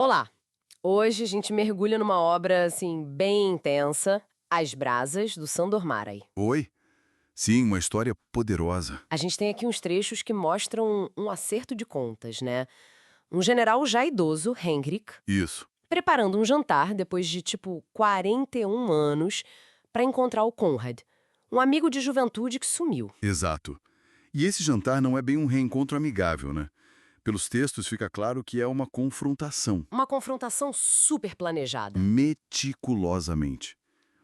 Olá! Hoje a gente mergulha numa obra, assim, bem intensa, As Brasas, do Sandor Márai. Oi? Sim, uma história poderosa. A gente tem aqui uns trechos que mostram um acerto de contas, né? Um general já idoso, Henrik, Isso, preparando um jantar depois de, tipo, 41 anos para encontrar o Conrad, um amigo de juventude que sumiu. exato. E esse jantar não é bem um reencontro amigável, né? Pelos textos fica claro que é uma confrontação, Uma confrontação super planejada. meticulosamente.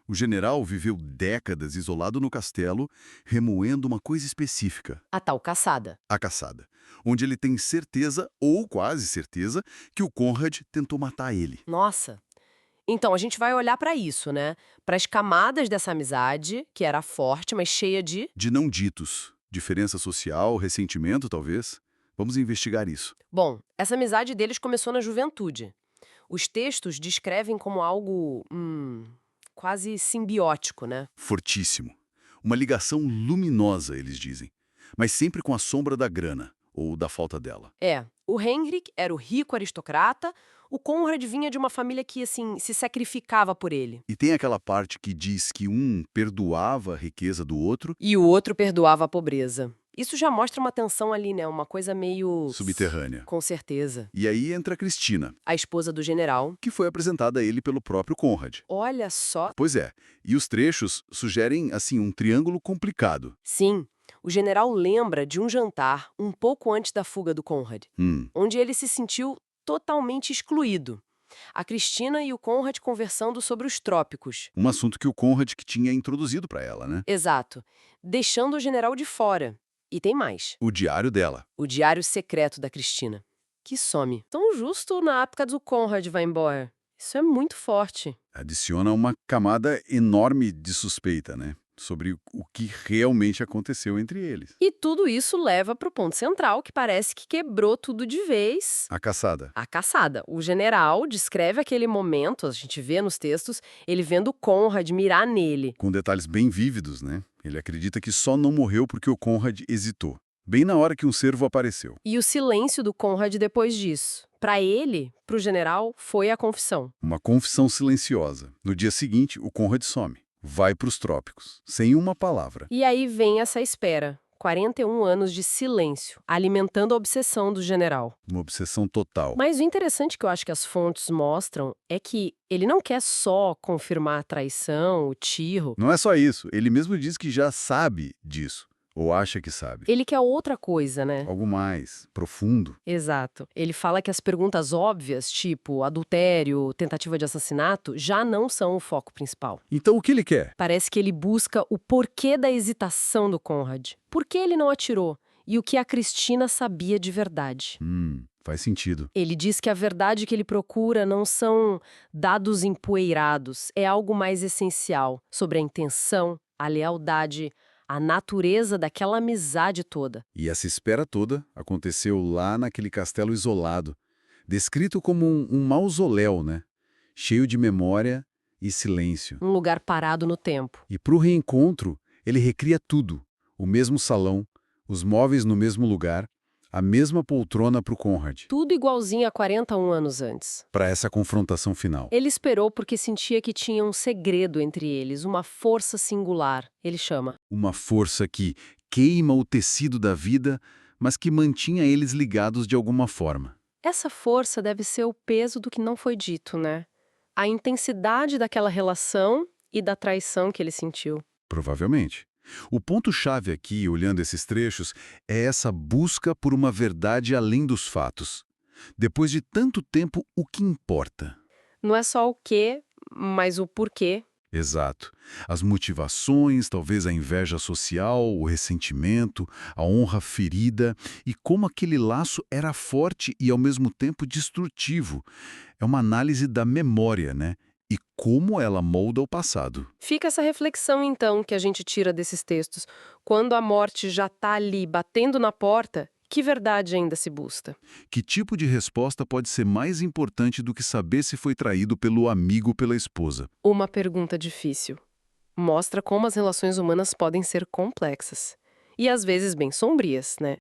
O general viveu décadas isolado no castelo, remoendo uma coisa específica, A tal caçada. a caçada, onde ele tem certeza, ou quase certeza, que o Conrad tentou matar ele. Nossa! Então, a gente vai olhar para isso, né? Para as camadas dessa amizade, que era forte, mas cheia de. De não ditos, diferença social, ressentimento, talvez. Vamos investigar isso. Bom, essa amizade deles começou na juventude. Os textos descrevem como algo, quase simbiótico, né? Fortíssimo. Uma ligação luminosa, eles dizem, mas sempre com a sombra da grana, ou da falta dela. O Henrik era o rico aristocrata, o Conrad vinha de uma família que, assim, se sacrificava por ele. E tem aquela parte que diz que um perdoava a riqueza do outro, E o outro perdoava a pobreza. Isso já mostra uma tensão ali, né? Uma coisa meio. subterrânea. Com certeza. E aí entra a Cristina, A esposa do general. que foi apresentada a ele pelo próprio Conrad. Olha só. Pois é, e os trechos sugerem, assim, um triângulo complicado. Sim, o general lembra de um jantar um pouco antes da fuga do Conrad, Hum, onde ele se sentiu totalmente excluído. A Cristina e o Conrad conversando sobre os trópicos. um assunto que o Conrad que tinha introduzido para ela, né? Exato. Deixando o general de fora. E tem mais. O diário dela. O diário secreto da Cristina. Que some. Tão justo na época do Conrad vai embora. Isso é muito forte. Adiciona uma camada enorme de suspeita, né? Sobre o que realmente aconteceu entre eles. E tudo isso leva para o ponto central, que parece que quebrou tudo de vez. A caçada. A caçada. O general descreve aquele momento, a gente vê nos textos, ele vendo Conrad mirar nele. Com detalhes bem vívidos, né? Ele acredita que só não morreu porque o Conrad hesitou. Bem na hora que um cervo apareceu. E o silêncio do Conrad depois disso. Para ele, para o general, foi a confissão. Uma confissão silenciosa. No dia seguinte, o Conrad some. Vai para os trópicos. Sem uma palavra. E aí vem essa espera. 41 anos de silêncio, alimentando a obsessão do general. Uma obsessão total. Mas o interessante que eu acho que as fontes mostram é que ele não quer só confirmar a traição, o tiro. Não é só isso. Ele mesmo diz que já sabe disso. Ou acha que sabe. Ele quer outra coisa, né? Algo mais profundo. Exato. Ele fala que as perguntas óbvias, tipo adultério, tentativa de assassinato, já não são o foco principal. Então o que ele quer? Parece que ele busca o porquê da hesitação do Conrad. Por que ele não atirou? E o que a Cristina sabia de verdade. Faz sentido. Ele diz que a verdade que ele procura não são dados empoeirados, é algo mais essencial, sobre a intenção, a lealdade, a natureza daquela amizade toda. E essa espera toda aconteceu lá naquele castelo isolado, descrito como um mausoléu, né? Cheio de memória e silêncio. Um lugar parado no tempo. E para o reencontro, ele recria tudo: o mesmo salão, os móveis no mesmo lugar, a mesma poltrona para o Conrad, Tudo igualzinho a 41 anos antes. para essa confrontação final. Ele esperou porque sentia que tinha um segredo entre eles, uma força singular, ele chama. Uma força que queima o tecido da vida, mas que mantinha eles ligados de alguma forma. Essa força deve ser o peso do que não foi dito, né? A intensidade daquela relação e da traição que ele sentiu. Provavelmente. O ponto-chave aqui, olhando esses trechos, é essa busca por uma verdade além dos fatos. Depois de tanto tempo, o que importa? Não é só o quê, mas o porquê. Exato. As motivações, talvez a inveja social, o ressentimento, a honra ferida e como aquele laço era forte e ao mesmo tempo destrutivo. É uma análise da memória, né? E como ela molda o passado. Fica essa reflexão, então, que a gente tira desses textos. Quando a morte já está ali, batendo na porta, que verdade ainda se busca? Que tipo de resposta pode ser mais importante do que saber se foi traído pelo amigo ou pela esposa? Uma pergunta difícil. Mostra como as relações humanas podem ser complexas. E às vezes bem sombrias, né?